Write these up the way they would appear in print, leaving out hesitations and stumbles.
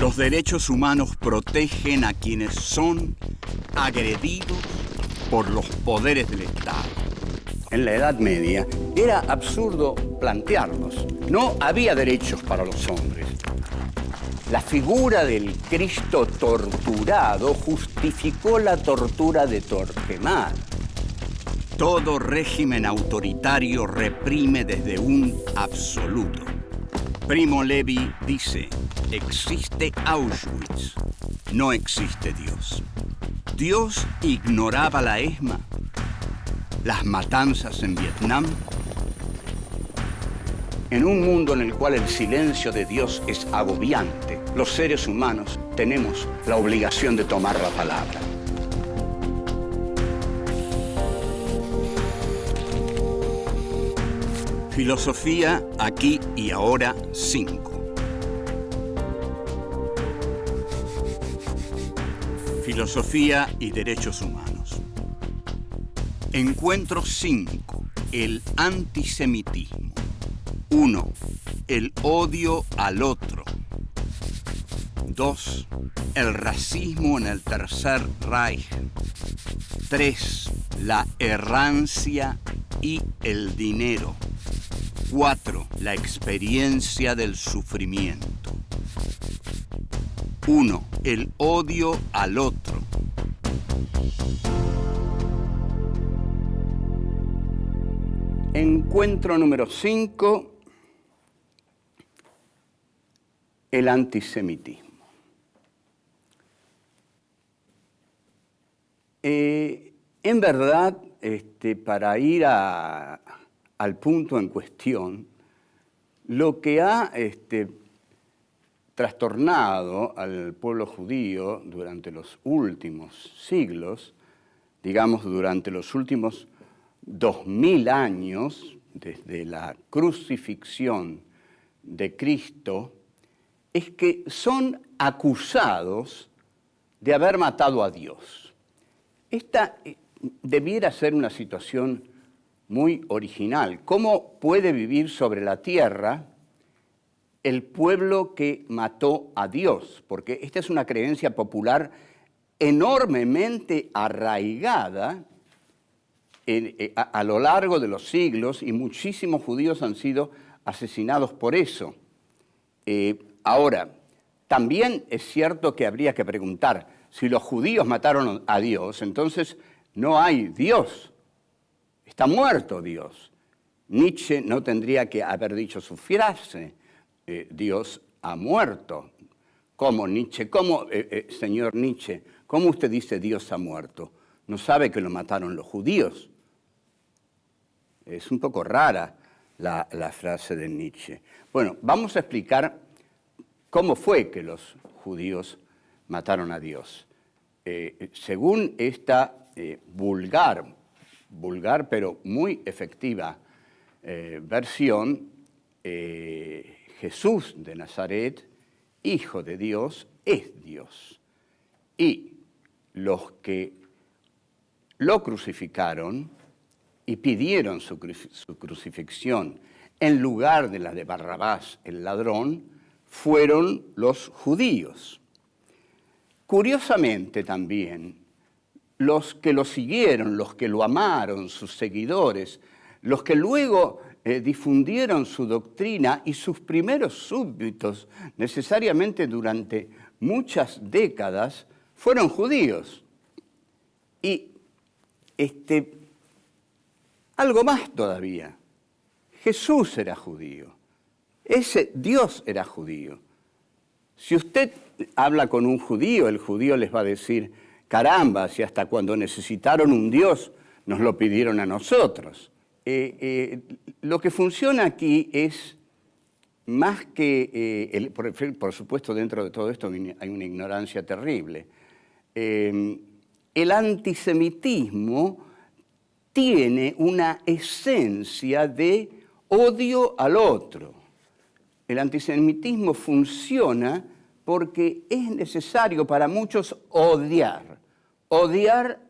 Los derechos humanos protegen a quienes son agredidos por los poderes del Estado. En la Edad Media era absurdo plantearlos. No había derechos para los hombres. La figura del Cristo torturado justificó la tortura de Torquemada. Todo régimen autoritario reprime desde un absoluto. Primo Levi dice, existe Auschwitz, no existe Dios. Dios ignoraba la ESMA, las matanzas en Vietnam. En un mundo en el cual el silencio de Dios es agobiante, los seres humanos tenemos la obligación de tomar la palabra. Filosofía aquí y ahora 5. Filosofía y derechos humanos. Encuentro 5. El antisemitismo. 1. El odio al otro. 2. El racismo en el Tercer Reich. 3. La errancia y el dinero. 4. La experiencia del sufrimiento. 1. El odio al otro. Encuentro número 5. El antisemitismo. En verdad, para ir al punto en cuestión, lo que ha trastornado al pueblo judío durante los últimos siglos, digamos durante los últimos 2000 años, desde la crucifixión de Cristo, es que son acusados de haber matado a Dios. Esta debiera ser una situación muy original. ¿Cómo puede vivir sobre la tierra el pueblo que mató a Dios? Porque esta es una creencia popular enormemente arraigada a lo largo de los siglos, y muchísimos judíos han sido asesinados por eso. Ahora, también es cierto que habría que preguntar, si los judíos mataron a Dios, entonces no hay Dios. Está muerto Dios. Nietzsche no tendría que haber dicho su frase, Dios ha muerto. ¿Cómo, Nietzsche? ¿Cómo, señor Nietzsche? ¿Cómo usted dice Dios ha muerto? ¿No sabe que lo mataron los judíos? Es un poco rara la frase de Nietzsche. Bueno, vamos a explicar cómo fue que los judíos mataron a Dios. Según esta vulgar pero muy efectiva versión, Jesús de Nazaret, Hijo de Dios, es Dios. Y los que lo crucificaron y pidieron su crucifixión en lugar de la de Barrabás, el ladrón, fueron los judíos. Curiosamente también, los que lo siguieron, los que lo amaron, sus seguidores, los que luego difundieron su doctrina y sus primeros súbditos, necesariamente durante muchas décadas, fueron judíos. Y algo más todavía, Jesús era judío, ese Dios era judío. Si usted habla con un judío, el judío les va a decir, caramba, si hasta cuando necesitaron un Dios nos lo pidieron a nosotros. Lo que funciona aquí es más que, por supuesto dentro de todo esto hay una ignorancia terrible. El antisemitismo tiene una esencia de odio al otro. El antisemitismo funciona porque es necesario para muchos odiar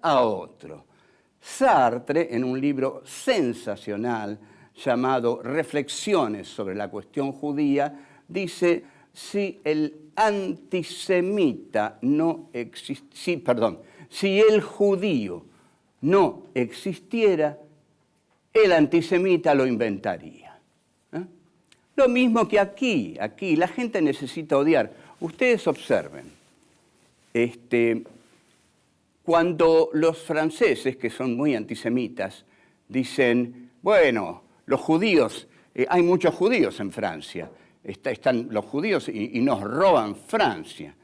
a otro. Sartre, en un libro sensacional llamado Reflexiones sobre la cuestión judía, dice, si el antisemita no existiera, si el judío no existiera, el antisemita lo inventaría. Lo mismo que aquí la gente necesita odiar. Ustedes observen, cuando los franceses, que son muy antisemitas, dicen, bueno, los judíos, hay muchos judíos en Francia, están los judíos y nos roban Francia.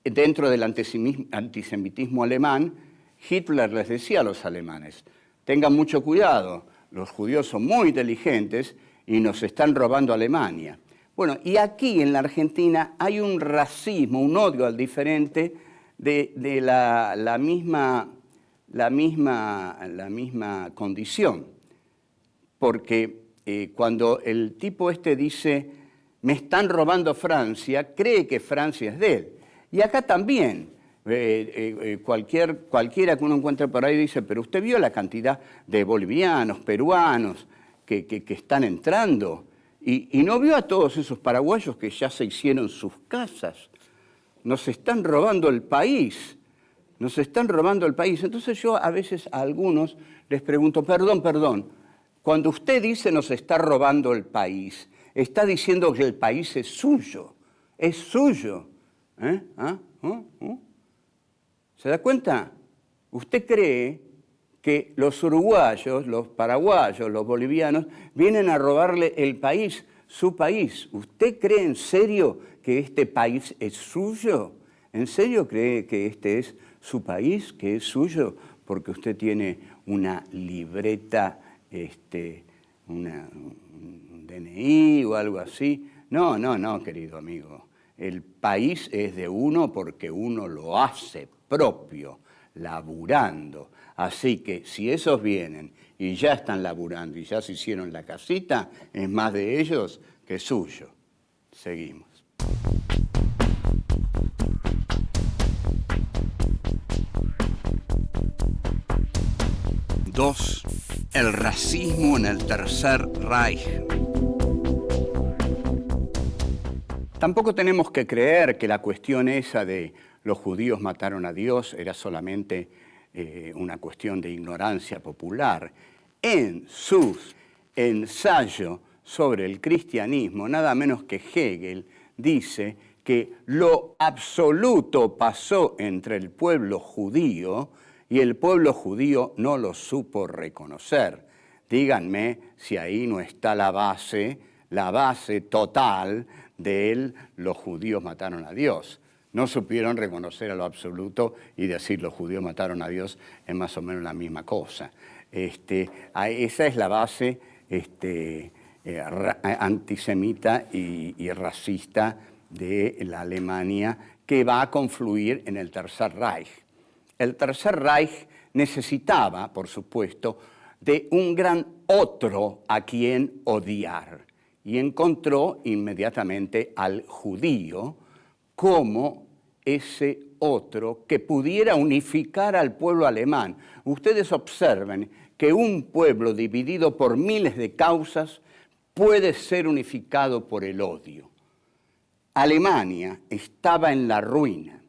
Dentro del antisemitismo alemán, Hitler les decía a los alemanes, tengan mucho cuidado, los judíos son muy inteligentes y nos están robando Alemania. Bueno, y aquí en la Argentina hay un racismo, un odio al diferente de la misma condición. Porque cuando el tipo dice, me están robando Francia, cree que Francia es de él. Y acá también, cualquiera que uno encuentre por ahí dice, pero usted vio la cantidad de bolivianos, peruanos que están entrando, y no vio a todos esos paraguayos que ya se hicieron sus casas. Nos están robando el país, nos están robando el país. Entonces yo a veces a algunos les pregunto, perdón, cuando usted dice nos está robando el país, está diciendo que el país es suyo. ¿Se da cuenta? Usted cree que los uruguayos, los paraguayos, los bolivianos vienen a robarle el país, su país. ¿Usted cree en serio que este país es suyo? ¿En serio cree que este es su país, que es suyo? Porque usted tiene una libreta, un DNI o algo así. No, querido amigo. El país es de uno porque uno lo hace propio, laburando. Así que si esos vienen y ya están laburando y ya se hicieron la casita, es más de ellos que suyo. Seguimos. Dos, el racismo en el Tercer Reich. Tampoco tenemos que creer que la cuestión esa de los judíos mataron a Dios era solamente una cuestión de ignorancia popular. En sus ensayos sobre el cristianismo, nada menos que Hegel dice que lo absoluto pasó entre el pueblo judío y el pueblo judío no lo supo reconocer. Díganme si ahí no está la base total de los judíos mataron a Dios. No supieron reconocer a lo absoluto y decir los judíos mataron a Dios es más o menos la misma cosa. Esa es la base antisemita y racista de la Alemania que va a confluir en el Tercer Reich. El Tercer Reich necesitaba, por supuesto, de un gran otro a quien odiar y encontró inmediatamente al judío como ese otro que pudiera unificar al pueblo alemán. Ustedes observen que un pueblo dividido por miles de causas puede ser unificado por el odio. Alemania estaba en la ruina.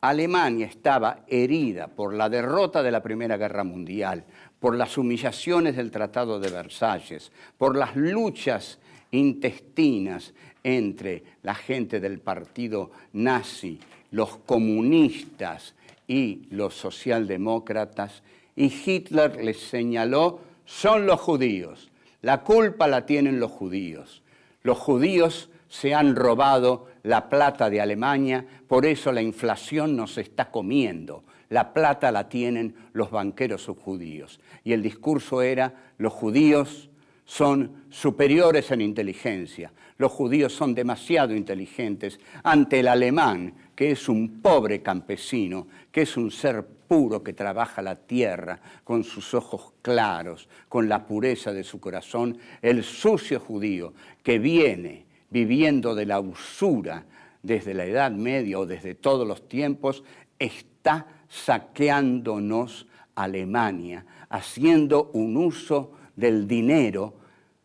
Alemania estaba herida por la derrota de la Primera Guerra Mundial, por las humillaciones del Tratado de Versalles, por las luchas intestinas entre la gente del partido nazi, los comunistas y los socialdemócratas, y Hitler les señaló, son los judíos, la culpa la tienen los judíos. Los judíos se han robado la plata de Alemania, por eso la inflación nos está comiendo. La plata la tienen los banqueros judíos. Y el discurso era, los judíos son superiores en inteligencia. Los judíos son demasiado inteligentes ante el alemán, que es un pobre campesino, que es un ser puro que trabaja la tierra con sus ojos claros, con la pureza de su corazón. El sucio judío que viene viviendo de la usura desde la Edad Media o desde todos los tiempos, está saqueándonos Alemania, haciendo un uso del dinero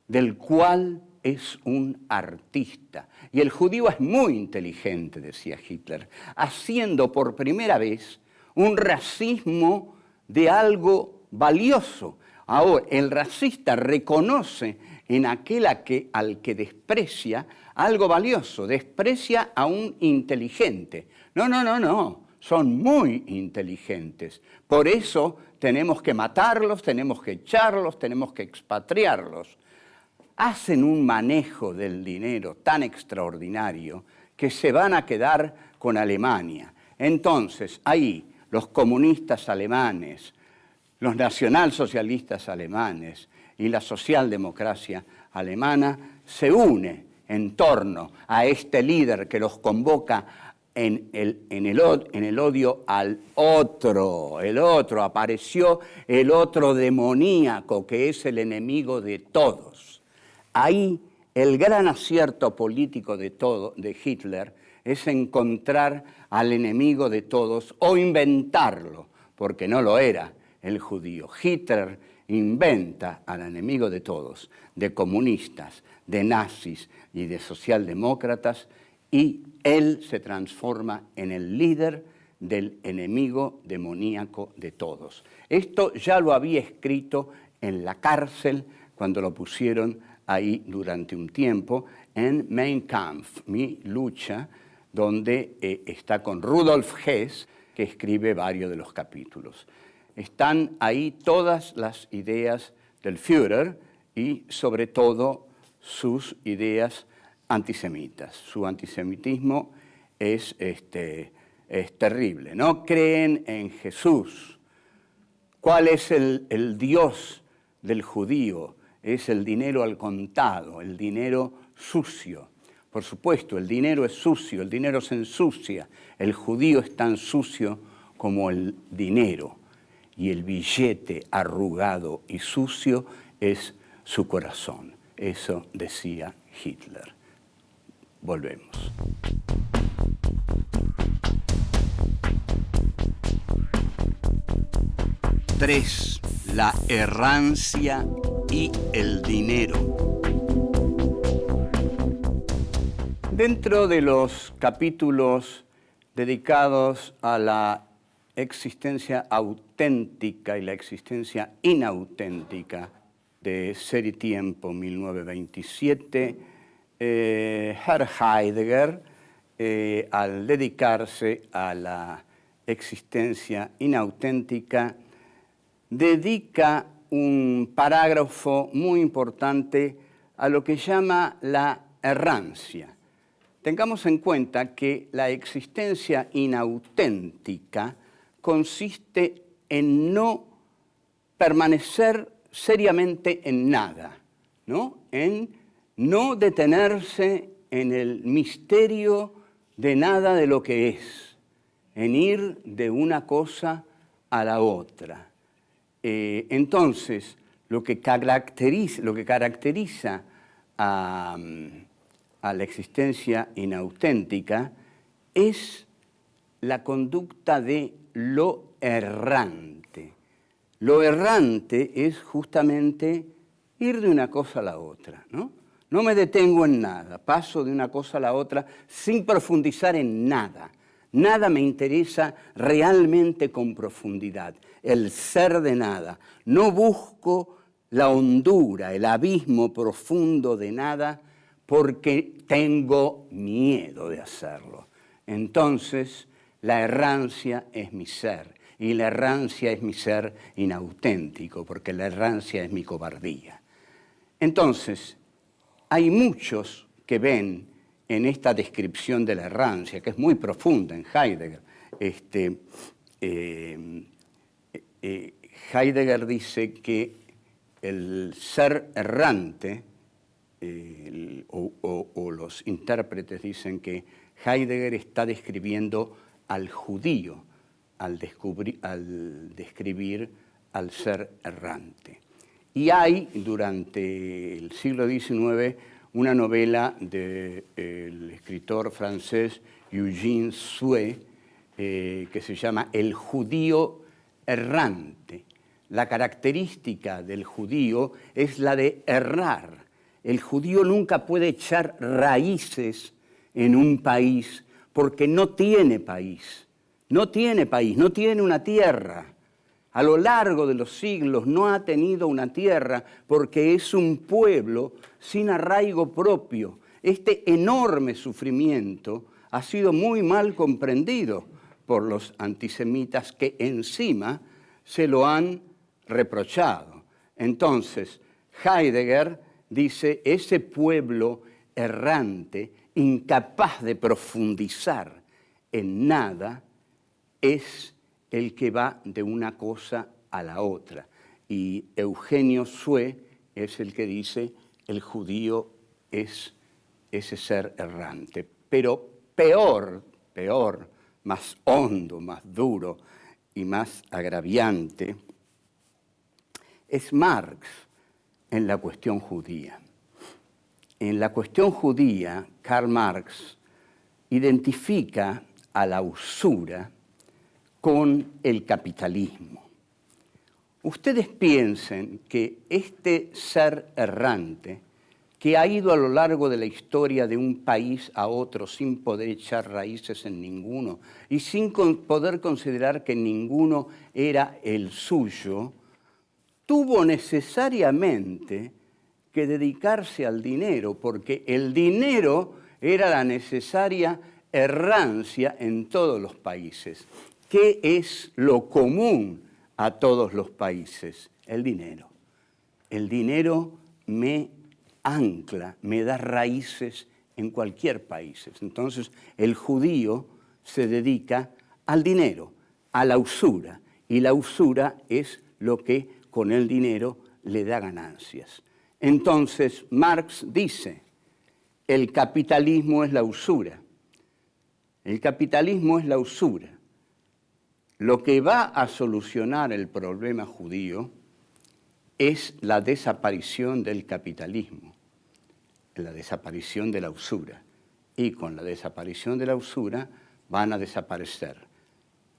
del cual es un artista. Y el judío es muy inteligente, decía Hitler, haciendo por primera vez un racismo de algo valioso. Ahora, el racista reconoce en aquel al que desprecia algo valioso, desprecia a un inteligente. No, son muy inteligentes. Por eso tenemos que matarlos, tenemos que echarlos, tenemos que expatriarlos. Hacen un manejo del dinero tan extraordinario que se van a quedar con Alemania. Entonces, ahí los comunistas alemanes, los nacionalsocialistas alemanes y la socialdemocracia alemana se unen en torno a este líder que los convoca en el odio al otro. El otro, apareció el otro demoníaco que es el enemigo de todos. Ahí el gran acierto político de Hitler es encontrar al enemigo de todos o inventarlo, porque no lo era el judío. Hitler inventa al enemigo de todos, de comunistas, de nazis y de socialdemócratas, y él se transforma en el líder del enemigo demoníaco de todos. Esto ya lo había escrito en la cárcel cuando lo pusieron ahí durante un tiempo, en Mein Kampf, Mi lucha, donde está con Rudolf Hess, que escribe varios de los capítulos. Están ahí todas las ideas del Führer y sobre todo sus ideas antisemitas. Su antisemitismo es terrible. No creen en Jesús. ¿Cuál es el Dios del judío? Es el dinero al contado, el dinero sucio. Por supuesto, el dinero es sucio, el dinero se ensucia. El judío es tan sucio como el dinero. Y el billete arrugado y sucio es su corazón. Eso decía Hitler. Volvemos. Tres, la errancia y el dinero. Dentro de los capítulos dedicados a la existencia auténtica y la existencia inauténtica de Ser y Tiempo, 1927, Herr Heidegger, al dedicarse a la existencia inauténtica, dedica un parágrafo muy importante a lo que llama la errancia. Tengamos en cuenta que la existencia inauténtica consiste en no permanecer seriamente en nada, ¿no? En no detenerse en el misterio de nada de lo que es, en ir de una cosa a la otra. Entonces, lo que caracteriza a la existencia inauténtica es la conducta de lo errante. Lo errante es justamente ir de una cosa a la otra, ¿no? No me detengo en nada, paso de una cosa a la otra sin profundizar en nada. Nada me interesa realmente con profundidad, el ser de nada. No busco la hondura, el abismo profundo de nada porque tengo miedo de hacerlo. Entonces, la errancia es mi ser, y la errancia es mi ser inauténtico, porque la errancia es mi cobardía. Entonces, hay muchos que ven en esta descripción de la errancia, que es muy profunda en Heidegger. Heidegger dice que el ser errante, o los intérpretes dicen que Heidegger está describiendo al judío al describir al ser errante. Y hay, durante el siglo XIX, una novela del escritor francés Eugène Sue, que se llama El judío errante. La característica del judío es la de errar, el judío nunca puede echar raíces en un país porque no tiene país, no tiene una tierra. A lo largo de los siglos no ha tenido una tierra porque es un pueblo sin arraigo propio. Este enorme sufrimiento ha sido muy mal comprendido por los antisemitas que encima se lo han reprochado. Entonces, Heidegger dice, ese pueblo errante, incapaz de profundizar en nada, es el que va de una cosa a la otra. Y Eugenio Sue es el que dice, el judío es ese ser errante. Pero peor, más hondo, más duro y más agraviante, es Marx en la cuestión judía. En la cuestión judía, Karl Marx identifica a la usura con el capitalismo. Ustedes piensen que este ser errante, que ha ido a lo largo de la historia de un país a otro sin poder echar raíces en ninguno y sin poder considerar que ninguno era el suyo, tuvo necesariamente que dedicarse al dinero, porque el dinero era la necesaria errancia en todos los países. ¿Qué es lo común a todos los países? El dinero. El dinero me ancla, me da raíces en cualquier país. Entonces, el judío se dedica al dinero, a la usura, y la usura es lo que con el dinero le da ganancias. Entonces, Marx dice, el capitalismo es la usura. El capitalismo es la usura. Lo que va a solucionar el problema judío es la desaparición del capitalismo, la desaparición de la usura. Y con la desaparición de la usura van a desaparecer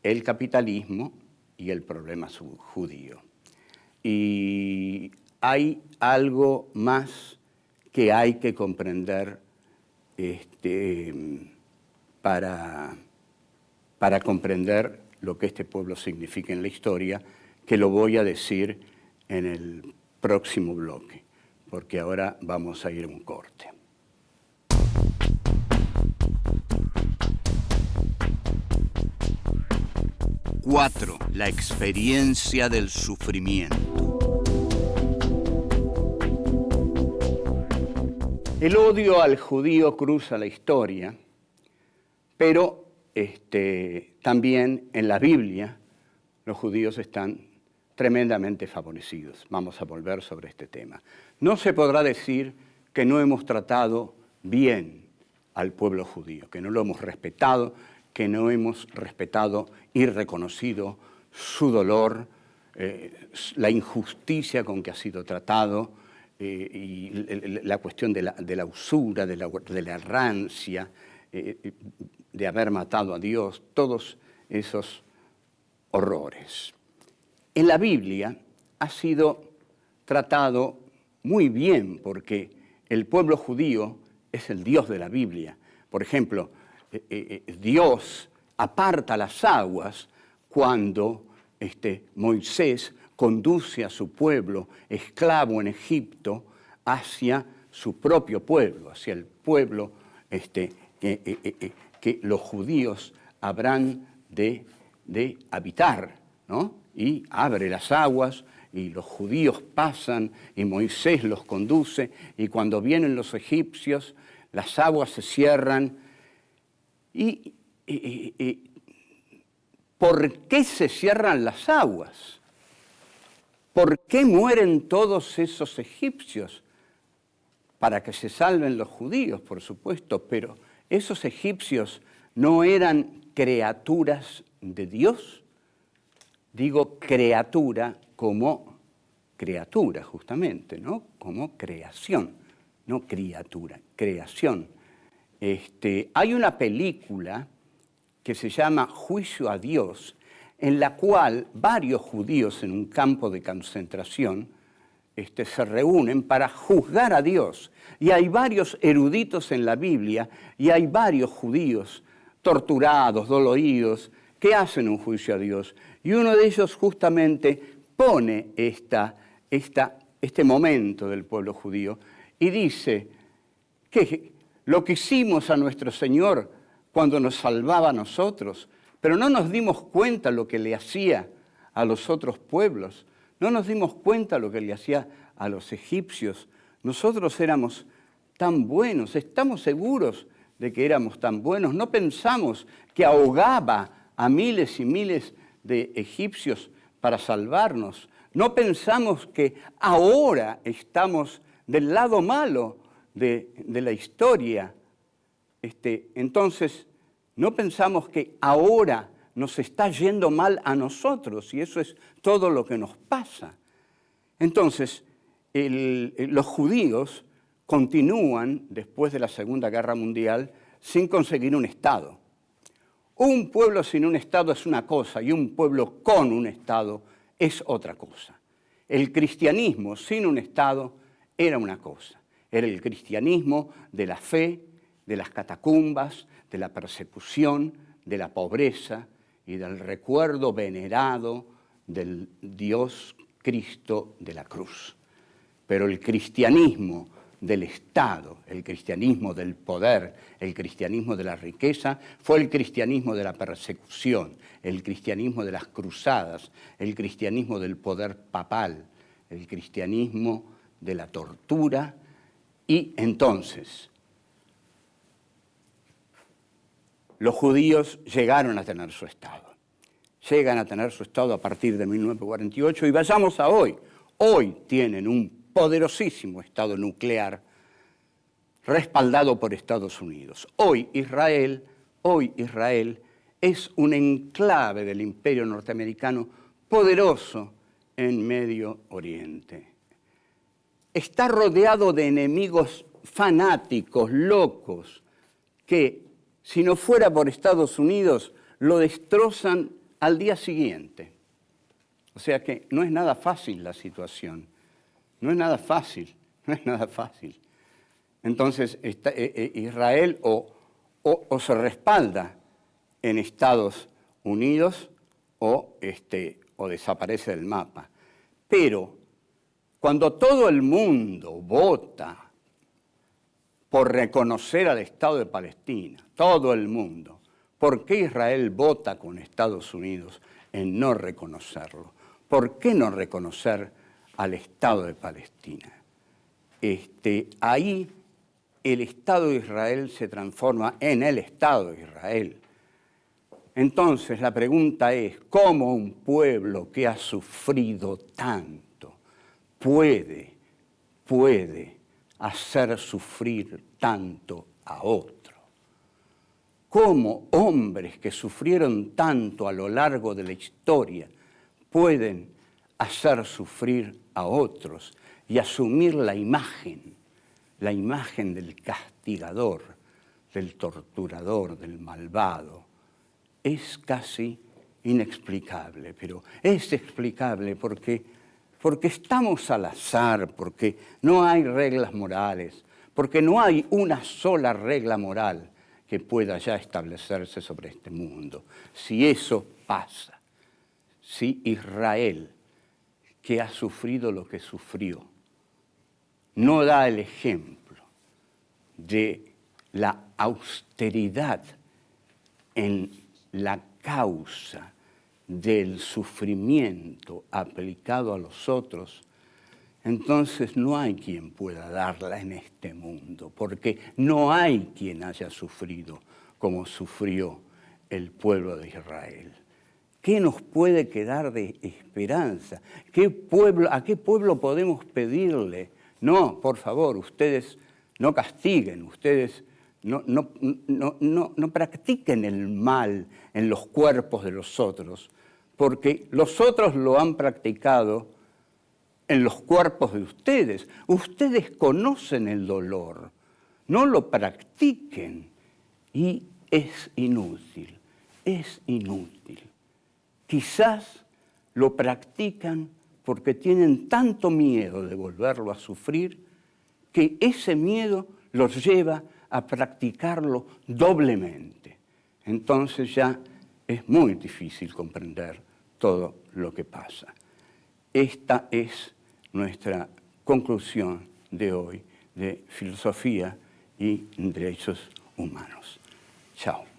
el capitalismo y el problema judío. Y hay algo más que hay que comprender para comprender lo que este pueblo significa en la historia, que lo voy a decir en el próximo bloque, porque ahora vamos a ir a un corte. Cuatro, la experiencia del sufrimiento. El odio al judío cruza la historia, pero también en la Biblia los judíos están tremendamente favorecidos. Vamos a volver sobre este tema. No se podrá decir que no hemos tratado bien al pueblo judío, que no lo hemos respetado, que no hemos respetado y reconocido su dolor, la injusticia con que ha sido tratado y la cuestión de la usura, de la errancia, de haber matado a Dios, todos esos horrores. En la Biblia ha sido tratado muy bien porque el pueblo judío es el Dios de la Biblia. Por ejemplo, Dios aparta las aguas cuando Moisés conduce a su pueblo esclavo en Egipto hacia su propio pueblo, hacia el pueblo que los judíos habrán de habitar, ¿no? Y abre las aguas y los judíos pasan y Moisés los conduce y cuando vienen los egipcios las aguas se cierran. ¿Y por qué se cierran las aguas? ¿Por qué mueren todos esos egipcios? Para que se salven los judíos, por supuesto, pero esos egipcios no eran criaturas de Dios. Digo criatura como criatura, justamente, ¿no? Como creación, no criatura, creación. Hay una película que se llama Juicio a Dios, en la cual varios judíos en un campo de concentración se reúnen para juzgar a Dios. Y hay varios eruditos en la Biblia y hay varios judíos torturados, doloridos, que hacen un juicio a Dios. Y uno de ellos justamente pone este momento del pueblo judío y dice que lo que hicimos a nuestro Señor cuando nos salvaba a nosotros, pero no nos dimos cuenta lo que le hacía a los otros pueblos, no nos dimos cuenta lo que le hacía a los egipcios. Nosotros éramos tan buenos, estamos seguros de que éramos tan buenos, no pensamos que ahogaba a miles y miles de egipcios para salvarnos, no pensamos que ahora estamos del lado malo de la historia. Entonces, no pensamos que ahora nos está yendo mal a nosotros y eso es todo lo que nos pasa. Entonces, los judíos continúan, después de la Segunda Guerra Mundial, sin conseguir un Estado. Un pueblo sin un Estado es una cosa y un pueblo con un Estado es otra cosa. El cristianismo sin un Estado era una cosa. Era el cristianismo de la fe, de las catacumbas, de la persecución, de la pobreza y del recuerdo venerado del Dios Cristo de la cruz. Pero el cristianismo del Estado, el cristianismo del poder, el cristianismo de la riqueza, fue el cristianismo de la persecución, el cristianismo de las cruzadas, el cristianismo del poder papal, el cristianismo de la tortura. Y entonces, los judíos llegaron a tener su Estado. Llegan a tener su Estado a partir de 1948 y vayamos a hoy. Hoy tienen un poderosísimo Estado nuclear respaldado por Estados Unidos. Hoy Israel es un enclave del imperio norteamericano poderoso en Medio Oriente. Está rodeado de enemigos fanáticos, locos, que si no fuera por Estados Unidos lo destrozan al día siguiente. O sea que no es nada fácil la situación. No es nada fácil. Entonces, Israel o se respalda en Estados Unidos o desaparece del mapa. Pero cuando todo el mundo vota por reconocer al Estado de Palestina, todo el mundo, ¿por qué Israel vota con Estados Unidos en no reconocerlo? ¿Por qué no reconocer al Estado de Palestina? Ahí el Estado de Israel se transforma en el Estado de Israel. Entonces la pregunta es, ¿cómo un pueblo que ha sufrido tanto puede hacer sufrir tanto a otro? ¿Cómo hombres que sufrieron tanto a lo largo de la historia pueden hacer sufrir a otros y asumir la imagen del castigador, del torturador, del malvado? Es casi inexplicable, pero es explicable porque estamos al azar, porque no hay reglas morales, porque no hay una sola regla moral que pueda ya establecerse sobre este mundo. Si eso pasa, si Israel, que ha sufrido lo que sufrió, no da el ejemplo de la austeridad en la causa del sufrimiento aplicado a los otros, entonces no hay quien pueda darla en este mundo, porque no hay quien haya sufrido como sufrió el pueblo de Israel. ¿Qué nos puede quedar de esperanza? ¿A qué pueblo podemos pedirle? No, por favor, ustedes no castiguen, ustedes no practiquen el mal en los cuerpos de los otros, porque los otros lo han practicado en los cuerpos de ustedes. Ustedes conocen el dolor, no lo practiquen y es inútil, es inútil. Quizás lo practican porque tienen tanto miedo de volverlo a sufrir que ese miedo los lleva a practicarlo doblemente. Entonces ya es muy difícil comprender todo lo que pasa. Esta es nuestra conclusión de hoy de filosofía y derechos humanos. Chao.